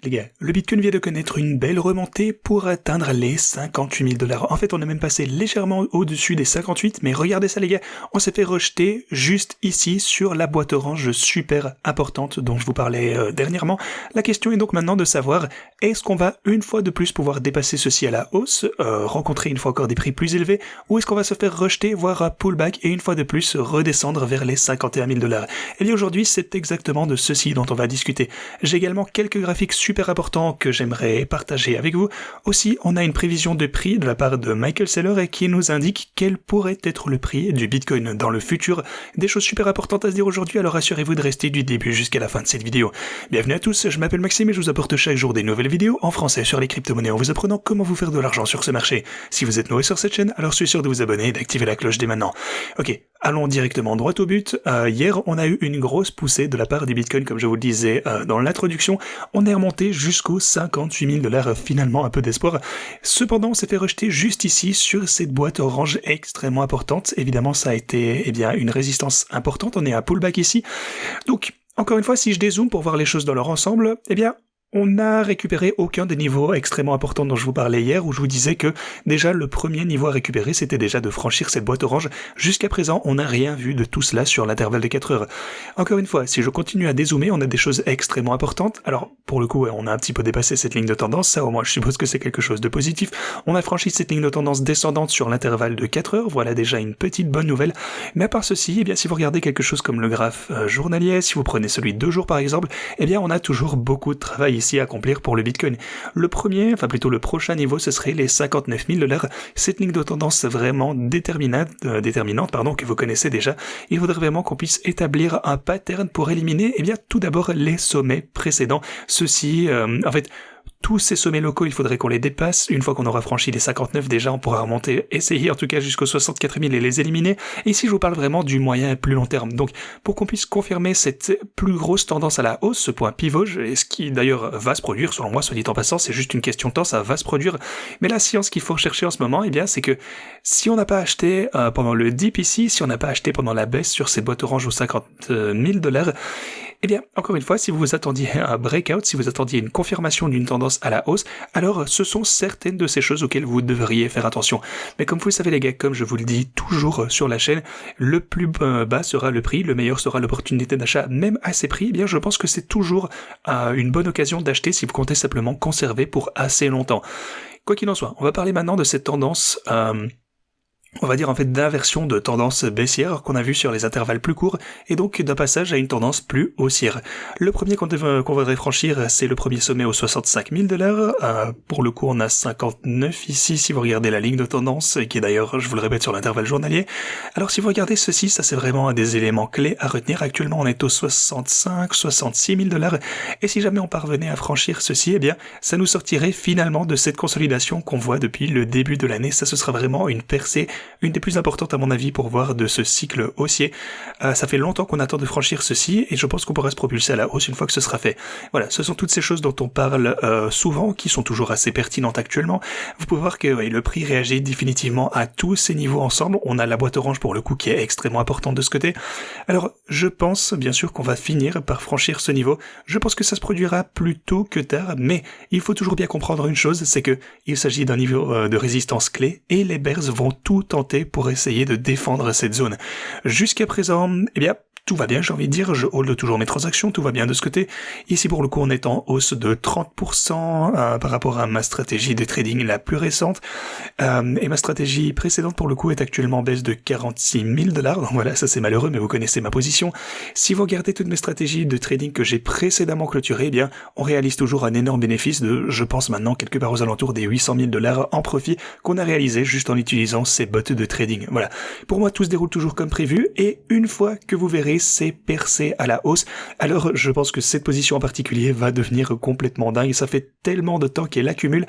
Les gars, le Bitcoin vient de connaître une belle remontée pour atteindre les 58 000 $. En fait, on est même passé légèrement au-dessus des 58, mais regardez ça les gars, on s'est fait rejeter juste ici sur la boîte orange super importante dont je vous parlais dernièrement. La question est donc maintenant de savoir, est-ce qu'on va une fois de plus pouvoir dépasser ceci à la hausse, rencontrer une fois encore des prix plus élevés, ou est-ce qu'on va se faire rejeter, voire un pullback, et une fois de plus redescendre vers les 51 000 $. Et bien aujourd'hui, c'est exactement de ceci dont on va discuter. J'ai également quelques graphiques super important que j'aimerais partager avec vous. Aussi, on a une prévision de prix de la part de Michael Saylor qui nous indique quel pourrait être le prix du Bitcoin dans le futur. Des choses super importantes à se dire aujourd'hui, alors assurez-vous de rester du début jusqu'à la fin de cette vidéo. Bienvenue à tous, je m'appelle Maxime et je vous apporte chaque jour des nouvelles vidéos en français sur les crypto-monnaies en vous apprenant comment vous faire de l'argent sur ce marché. Si vous êtes nouveau sur cette chaîne, alors je suis sûr de vous abonner et d'activer la cloche dès maintenant. Ok, allons directement droit au but. Hier, on a eu une grosse poussée de la part du Bitcoin, comme je vous le disais dans l'introduction. On est remonté jusqu'aux 58 000 $, finalement un peu d'espoir. Cependant, on s'est fait rejeter juste ici sur cette boîte orange extrêmement importante. Évidemment, ça a été une résistance importante. On est à pullback ici. Donc, encore une fois, si je dézoome pour voir les choses dans leur ensemble, on n'a récupéré aucun des niveaux extrêmement importants dont je vous parlais hier, où je vous disais que déjà le premier niveau à récupérer, c'était déjà de franchir cette boîte orange. Jusqu'à présent, on n'a rien vu de tout cela sur l'intervalle de 4 heures. Encore une fois, si je continue à dézoomer, on a des choses extrêmement importantes. Alors, pour le coup, on a un petit peu dépassé cette ligne de tendance, ça au moins je suppose que c'est quelque chose de positif. On a franchi cette ligne de tendance descendante sur l'intervalle de 4 heures, voilà déjà une petite bonne nouvelle. Mais à part ceci, si vous regardez quelque chose comme le graphe journalier, si vous prenez celui de 2 jours par exemple, on a toujours beaucoup de travail ici à accomplir pour le Bitcoin. Le prochain niveau, ce serait les 59 000 $. Cette ligne de tendance vraiment déterminante, que vous connaissez déjà. Il faudrait vraiment qu'on puisse établir un pattern pour éliminer, tout d'abord les sommets précédents. Ceci, tous ces sommets locaux, il faudrait qu'on les dépasse. Une fois qu'on aura franchi les 59, déjà, on pourra remonter, essayer en tout cas jusqu'aux 64 000 et les éliminer. Et ici, je vous parle vraiment du moyen et plus long terme. Donc, pour qu'on puisse confirmer cette plus grosse tendance à la hausse, ce point pivot, et ce qui d'ailleurs va se produire, selon moi, soit dit en passant, c'est juste une question de temps, ça va se produire. Mais la science qu'il faut rechercher en ce moment, c'est que si on n'a pas acheté pendant le dip ici, si on n'a pas acheté pendant la baisse sur cette boîte orange aux 50 000 $, encore une fois, si vous attendiez un breakout, si vous attendiez une confirmation d'une tendance à la hausse, alors ce sont certaines de ces choses auxquelles vous devriez faire attention. Mais comme vous le savez les gars, comme je vous le dis toujours sur la chaîne, le plus bas sera le prix, le meilleur sera l'opportunité d'achat, même à ces prix, je pense que c'est toujours une bonne occasion d'acheter si vous comptez simplement conserver pour assez longtemps. Quoi qu'il en soit, on va parler maintenant de cette tendance on va dire d'inversion de tendance baissière qu'on a vu sur les intervalles plus courts et donc d'un passage à une tendance plus haussière. Le premier qu'on voudrait franchir, c'est le premier sommet aux 65 000 $. Pour le coup, on a 59 ici si vous regardez la ligne de tendance qui est d'ailleurs, je vous le répète, sur l'intervalle journalier. Alors si vous regardez ceci, ça c'est vraiment un des éléments clés à retenir. Actuellement, on est aux 66 000 $. Et si jamais on parvenait à franchir ceci, ça nous sortirait finalement de cette consolidation qu'on voit depuis le début de l'année. Ça, ce sera vraiment une percée, une des plus importantes à mon avis pour voir de ce cycle haussier. Ça fait longtemps qu'on attend de franchir ceci et je pense qu'on pourra se propulser à la hausse une fois que ce sera fait. Voilà, ce sont toutes ces choses dont on parle souvent, qui sont toujours assez pertinentes actuellement. Vous pouvez voir que le prix réagit définitivement à tous ces niveaux ensemble. On a la boîte orange pour le coup qui est extrêmement importante de ce côté. Alors, je pense bien sûr qu'on va finir par franchir ce niveau. Je pense que ça se produira plus tôt que tard, mais il faut toujours bien comprendre une chose, c'est que il s'agit d'un niveau de résistance clé et les bears vont tout tenter pour essayer de défendre cette zone. Jusqu'à présent, tout va bien, j'ai envie de dire, je hold toujours mes transactions, tout va bien de ce côté. Ici, pour le coup, on est en hausse de 30% par rapport à ma stratégie de trading la plus récente. Et ma stratégie précédente, pour le coup, est actuellement en baisse de 46 000 $. Donc voilà, ça c'est malheureux, mais vous connaissez ma position. Si vous regardez toutes mes stratégies de trading que j'ai précédemment clôturées, on réalise toujours un énorme bénéfice de, je pense maintenant, quelque part aux alentours des 800 000 $ en profit qu'on a réalisé juste en utilisant ces bots de trading. Voilà. Pour moi, tout se déroule toujours comme prévu, et une fois que vous verrez c'est percé à la hausse, alors je pense que cette position en particulier va devenir complètement dingue. Ça fait tellement de temps qu'elle accumule.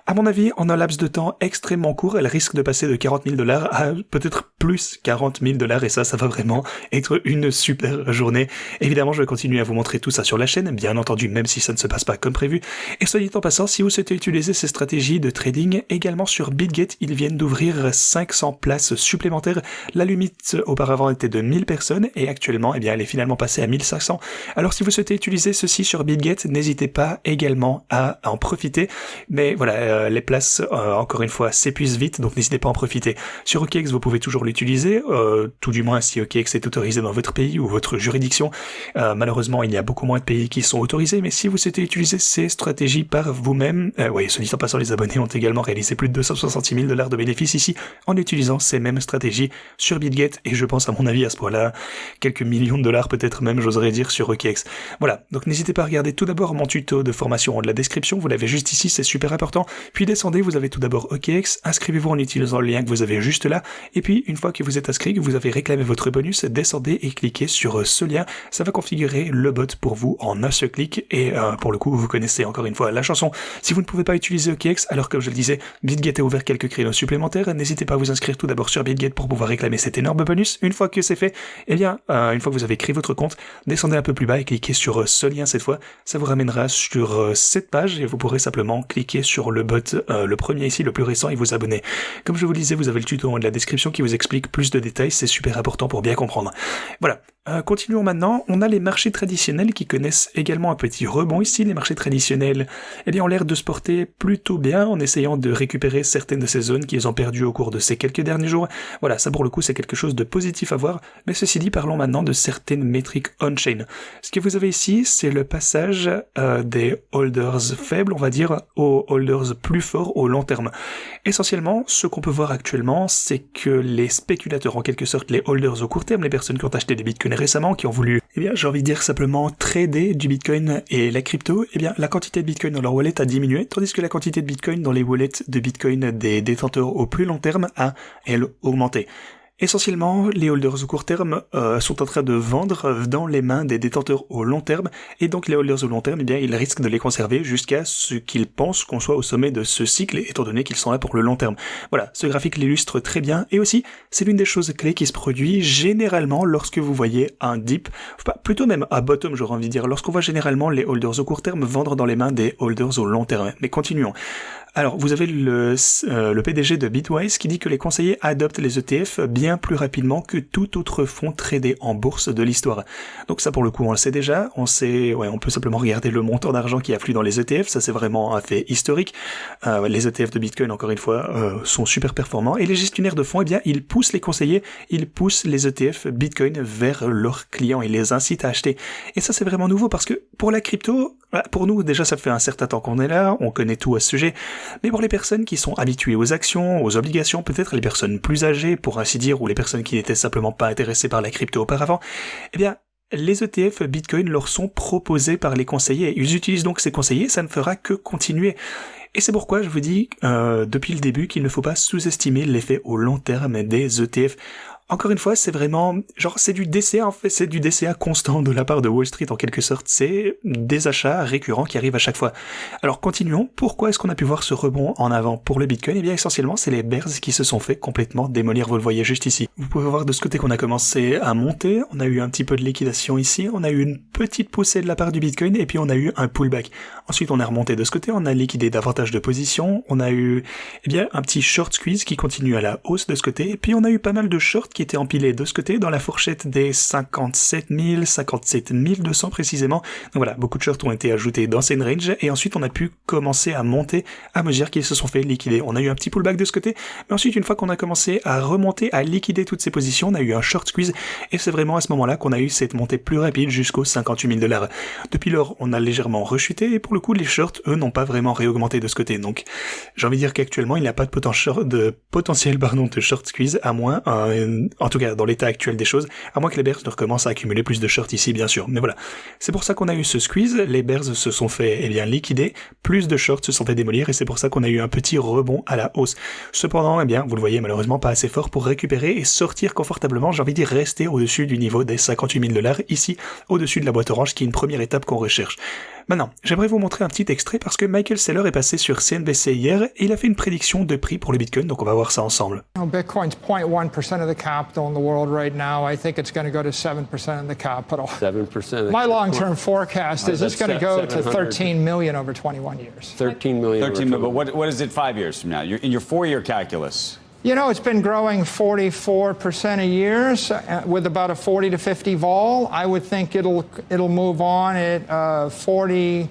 À mon avis, en un laps de temps extrêmement court, elle risque de passer de 40 000 $ à peut-être plus 40 000 $, et ça va vraiment être une super journée. Évidemment, je vais continuer à vous montrer tout ça sur la chaîne, bien entendu, même si ça ne se passe pas comme prévu. Et soit dit en passant, si vous souhaitez utiliser ces stratégies de trading, également sur BitGet, ils viennent d'ouvrir 500 places supplémentaires. La limite auparavant était de 1000 personnes, et actuellement actuellement, eh bien, elle est finalement passée à 1500. Alors, si vous souhaitez utiliser ceci sur BitGet, n'hésitez pas également à en profiter. Mais voilà, les places, encore une fois, s'épuisent vite, donc n'hésitez pas à en profiter. Sur OKX, vous pouvez toujours l'utiliser, tout du moins si OKX est autorisé dans votre pays ou votre juridiction. Malheureusement, il y a beaucoup moins de pays qui sont autorisés, mais si vous souhaitez utiliser ces stratégies par vous-même, oui, ce dit en passant, les abonnés ont également réalisé plus de 266 000 $ de bénéfices ici en utilisant ces mêmes stratégies sur BitGet, et je pense à mon avis à ce point-là, quelques millions de dollars peut-être même, j'oserais dire, sur OKX. Voilà, donc n'hésitez pas à regarder tout d'abord mon tuto de formation en de la description, vous l'avez juste ici, c'est super important, puis descendez, vous avez tout d'abord OKX, inscrivez-vous en utilisant le lien que vous avez juste là, et puis une fois que vous êtes inscrit, que vous avez réclamé votre bonus, descendez et cliquez sur ce lien, ça va configurer le bot pour vous en un seul clic, et pour le coup, vous connaissez encore une fois la chanson. Si vous ne pouvez pas utiliser OKX, alors comme je le disais, BitGet a ouvert quelques créneaux supplémentaires, n'hésitez pas à vous inscrire tout d'abord sur BitGet pour pouvoir réclamer cet énorme bonus. Une fois que c'est fait, eh bien, une fois que vous avez créé votre compte, descendez un peu plus bas et cliquez sur ce lien cette fois, ça vous ramènera sur cette page et vous pourrez simplement cliquer sur le bot, le premier ici, le plus récent, et vous abonner. Comme je vous le disais, vous avez le tuto en de la description qui vous explique plus de détails, c'est super important pour bien comprendre. Voilà. Continuons maintenant, on a les marchés traditionnels qui connaissent également un petit rebond ici. Les marchés traditionnels, eh bien, ont l'air de se porter plutôt bien en essayant de récupérer certaines de ces zones qu'ils ont perdues au cours de ces quelques derniers jours. Voilà, ça pour le coup c'est quelque chose de positif à voir, mais ceci dit, parlons maintenant de certaines métriques on-chain. Ce que vous avez ici, c'est le passage des holders faibles, on va dire, aux holders plus forts au long terme. Essentiellement, ce qu'on peut voir actuellement, c'est que les spéculateurs, en quelque sorte les holders au court terme, les personnes qui ont acheté des bitcoins récemment, qui ont voulu, eh bien, j'ai envie de dire simplement trader du bitcoin et la crypto, eh bien, la quantité de bitcoin dans leur wallet a diminué, tandis que la quantité de bitcoin dans les wallets de bitcoin des détenteurs au plus long terme a, elle, augmenté. Essentiellement, les holders au court terme sont en train de vendre dans les mains des détenteurs au long terme, et donc les holders au long terme, eh bien, ils risquent de les conserver jusqu'à ce qu'ils pensent qu'on soit au sommet de ce cycle, étant donné qu'ils sont là pour le long terme. Voilà, ce graphique l'illustre très bien, et aussi, c'est l'une des choses clés qui se produit généralement lorsque vous voyez un dip, enfin, plutôt même à bottom, j'aurais envie de dire, lorsqu'on voit généralement les holders au court terme vendre dans les mains des holders au long terme. Mais continuons. Alors, vous avez le PDG de Bitwise qui dit que les conseillers adoptent les ETF bien plus rapidement que tout autre fonds tradé en bourse de l'histoire. Donc ça, pour le coup, on le sait déjà. On peut simplement regarder le montant d'argent qui afflue dans les ETF. Ça, c'est vraiment un fait historique. Les ETF de Bitcoin, encore une fois, sont super performants. Et les gestionnaires de fonds, eh bien, ils poussent les conseillers, ils poussent les ETF Bitcoin vers leurs clients. Ils les incitent à acheter. Et ça, c'est vraiment nouveau parce que pour la crypto, pour nous, déjà, ça fait un certain temps qu'on est là. On connaît tout à ce sujet. Mais pour les personnes qui sont habituées aux actions, aux obligations, peut-être les personnes plus âgées, pour ainsi dire, ou les personnes qui n'étaient simplement pas intéressées par la crypto auparavant, eh bien, les ETF Bitcoin leur sont proposés par les conseillers. Ils utilisent donc ces conseillers, ça ne fera que continuer. Et c'est pourquoi je vous dis, depuis le début, qu'il ne faut pas sous-estimer l'effet au long terme des ETF. Encore une fois, c'est vraiment, c'est du DCA, en fait, c'est du DCA constant de la part de Wall Street, en quelque sorte. C'est des achats récurrents qui arrivent à chaque fois. Alors, continuons. Pourquoi est-ce qu'on a pu voir ce rebond en avant pour le Bitcoin? Eh bien, essentiellement, c'est les bears qui se sont fait complètement démolir. Vous le voyez juste ici. Vous pouvez voir de ce côté qu'on a commencé à monter. On a eu un petit peu de liquidation ici. On a eu une petite poussée de la part du Bitcoin et puis on a eu un pullback. Ensuite, on a remonté de ce côté. On a liquidé davantage de positions. On a eu, eh bien, un petit short squeeze qui continue à la hausse de ce côté. Et puis, on a eu pas mal de shorts qui étaient empilés de ce côté dans la fourchette des 57 000, 57 200 précisément. Donc voilà, beaucoup de shorts ont été ajoutés dans cette range et ensuite on a pu commencer à monter à mesure qu'ils se sont fait liquider. On a eu un petit pullback de ce côté, mais ensuite une fois qu'on a commencé à remonter, à liquider toutes ces positions, on a eu un short squeeze et c'est vraiment à ce moment-là qu'on a eu cette montée plus rapide jusqu'aux 58 000 $. Depuis lors, on a légèrement rechuté et pour le coup, les shorts, eux, n'ont pas vraiment réaugmenté de ce côté. Donc, j'ai envie de dire qu'actuellement, il n'y a pas de potentiel de short squeeze, à moins, en tout cas, dans l'état actuel des choses, à moins que les bears ne recommencent à accumuler plus de shorts ici, bien sûr. Mais voilà. C'est pour ça qu'on a eu ce squeeze, les bears se sont fait, liquider, plus de shorts se sont fait démolir, et c'est pour ça qu'on a eu un petit rebond à la hausse. Cependant, vous le voyez, malheureusement, pas assez fort pour récupérer et sortir confortablement, j'ai envie de dire rester au-dessus du niveau des 58 000 $, ici, au-dessus de la boîte orange, qui est une première étape qu'on recherche. Maintenant, j'aimerais vous montrer un petit extrait parce que Michael Saylor est passé sur CNBC hier et il a fait une prédiction de prix pour le Bitcoin, donc on va voir ça ensemble. Bitcoin's 0.1% of the capital in the world right now. I think it's going to go to 7% of the capital. 7%. My long-term forecast is it's going to go to 13 million over 21 years. 13 million. 13 million, but what is it 5 years from now? In your 4-year calculus, You know, it's been growing 44% a year with about a 40 to 50 vol. I would think it'll move on at 40%,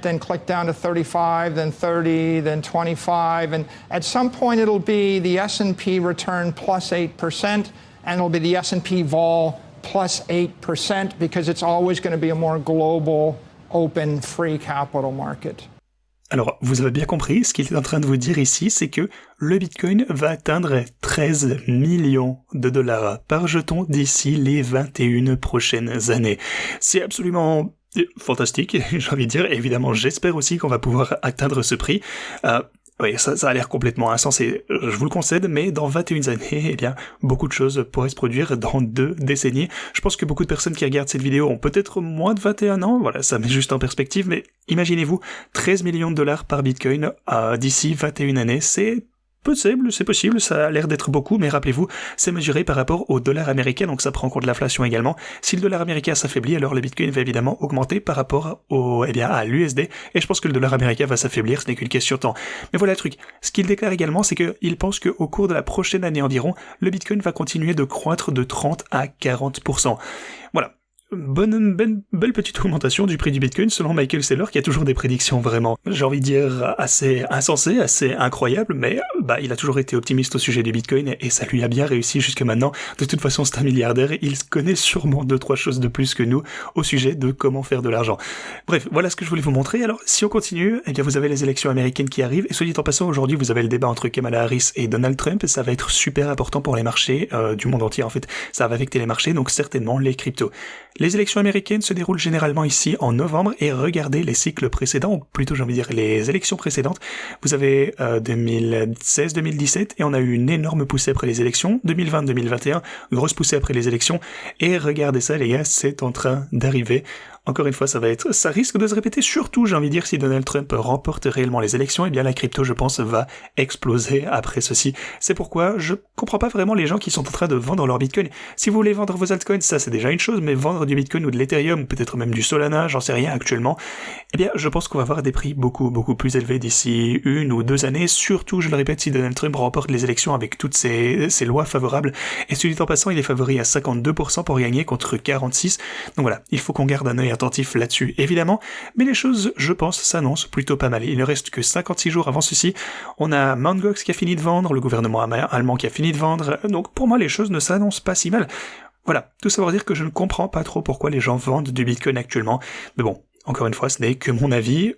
then click down to 35, then 30, then 25. And at some point, it'll be the S&P return plus 8%, and it'll be the S&P vol plus 8% because it's always going to be a more global, open, free capital market. Alors, vous avez bien compris, ce qu'il est en train de vous dire ici, c'est que le Bitcoin va atteindre 13 millions de dollars par jeton d'ici les 21 prochaines années. C'est absolument fantastique, j'ai envie de dire. Évidemment, j'espère aussi qu'on va pouvoir atteindre ce prix. Oui, ça a l'air complètement insensé, je vous le concède, mais dans 21 années, eh bien, beaucoup de choses pourraient se produire dans 2 décennies. Je pense que beaucoup de personnes qui regardent cette vidéo ont peut-être moins de 21 ans, voilà, ça met juste en perspective, mais imaginez-vous, 13 millions de dollars par Bitcoin d'ici 21 années, c'est possible, ça a l'air d'être beaucoup, mais rappelez-vous, c'est mesuré par rapport au dollar américain, donc ça prend en compte l'inflation également. Si le dollar américain s'affaiblit, alors le Bitcoin va évidemment augmenter par rapport à l'USD, et je pense que le dollar américain va s'affaiblir, ce n'est qu'une question de temps. Mais voilà le truc. Ce qu'il déclare également, c'est qu'il pense qu'au cours de la prochaine année environ, le Bitcoin va continuer de croître de 30 à 40%. Voilà. Belle petite augmentation du prix du Bitcoin selon Michael Saylor qui a toujours des prédictions vraiment, j'ai envie de dire, assez insensées, assez incroyables, mais il a toujours été optimiste au sujet du Bitcoin et ça lui a bien réussi jusque maintenant. De toute façon, c'est un milliardaire et il connaît sûrement 2-3 choses de plus que nous au sujet de comment faire de l'argent. Bref, voilà ce que je voulais vous montrer. Alors, si on continue, eh bien vous avez les élections américaines qui arrivent et soit dit en passant, aujourd'hui vous avez le débat entre Kamala Harris et Donald Trump et ça va être super important pour les marchés du monde entier en fait. Ça va affecter les marchés, donc certainement les cryptos. Les élections américaines se déroulent généralement ici en novembre et regardez les cycles précédents, ou plutôt j'ai envie de dire les élections précédentes. Vous avez 2016-2017 et on a eu une énorme poussée après les élections, 2020-2021, grosse poussée après les élections, et regardez ça les gars, c'est en train d'arriver. Encore une fois, ça risque de se répéter, surtout, j'ai envie de dire, si Donald Trump remporte réellement les élections, eh bien la crypto, je pense, va exploser après ceci. C'est pourquoi je comprends pas vraiment les gens qui sont en train de vendre leur Bitcoin. Si vous voulez vendre vos altcoins, ça c'est déjà une chose, mais vendre du Bitcoin ou de l'Ethereum, ou peut-être même du Solana, j'en sais rien actuellement, eh bien je pense qu'on va avoir des prix beaucoup plus élevés d'ici 1 ou 2 années, surtout, je le répète, si Donald Trump remporte les élections avec toutes ces lois favorables. Et celui en passant, il est favori à 52% pour gagner contre 46%. Donc voilà, il faut qu'on garde un œil attentif là-dessus, évidemment, mais les choses, je pense, s'annoncent plutôt pas mal. Il ne reste que 56 jours avant ceci. On a Mt. Gox qui a fini de vendre, le gouvernement allemand qui a fini de vendre, donc pour moi les choses ne s'annoncent pas si mal. Voilà, tout ça pour dire que je ne comprends pas trop pourquoi les gens vendent du Bitcoin actuellement, mais bon, encore une fois, ce n'est que mon avis.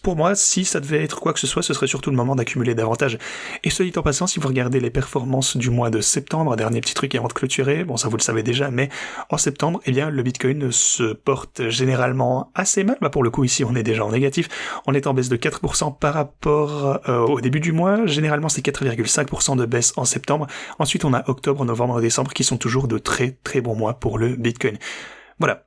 Pour moi, si ça devait être quoi que ce soit, ce serait surtout le moment d'accumuler davantage. Et ce dit en passant, si vous regardez les performances du mois de septembre, un dernier petit truc avant de clôturer, bon ça vous le savez déjà, mais en septembre, eh bien le Bitcoin se porte généralement assez mal. Pour le coup ici on est déjà en négatif, on est en baisse de 4% par rapport au début du mois, généralement c'est 4,5% de baisse en septembre. Ensuite on a octobre, novembre et décembre qui sont toujours de très bons mois pour le Bitcoin. Voilà.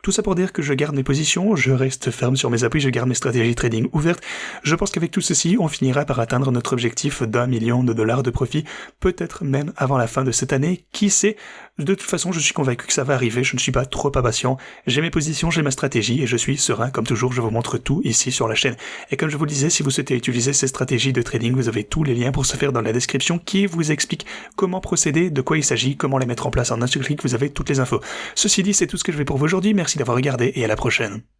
Tout ça pour dire que je garde mes positions, je reste ferme sur mes appuis, je garde mes stratégies trading ouvertes. Je pense qu'avec tout ceci, on finira par atteindre notre objectif d'1 million de dollars de profit, peut-être même avant la fin de cette année, qui sait. De toute façon, je suis convaincu que ça va arriver, je ne suis pas trop impatient. J'ai mes positions, j'ai ma stratégie et je suis serein. Comme toujours, je vous montre tout ici sur la chaîne. Et comme je vous le disais, si vous souhaitez utiliser ces stratégies de trading, vous avez tous les liens pour ce faire dans la description qui vous explique comment procéder, de quoi il s'agit, comment les mettre en place en un seul clic, vous avez toutes les infos. Ceci dit, c'est tout ce que je vais pour vous aujourd'hui. Merci d'avoir regardé et à la prochaine.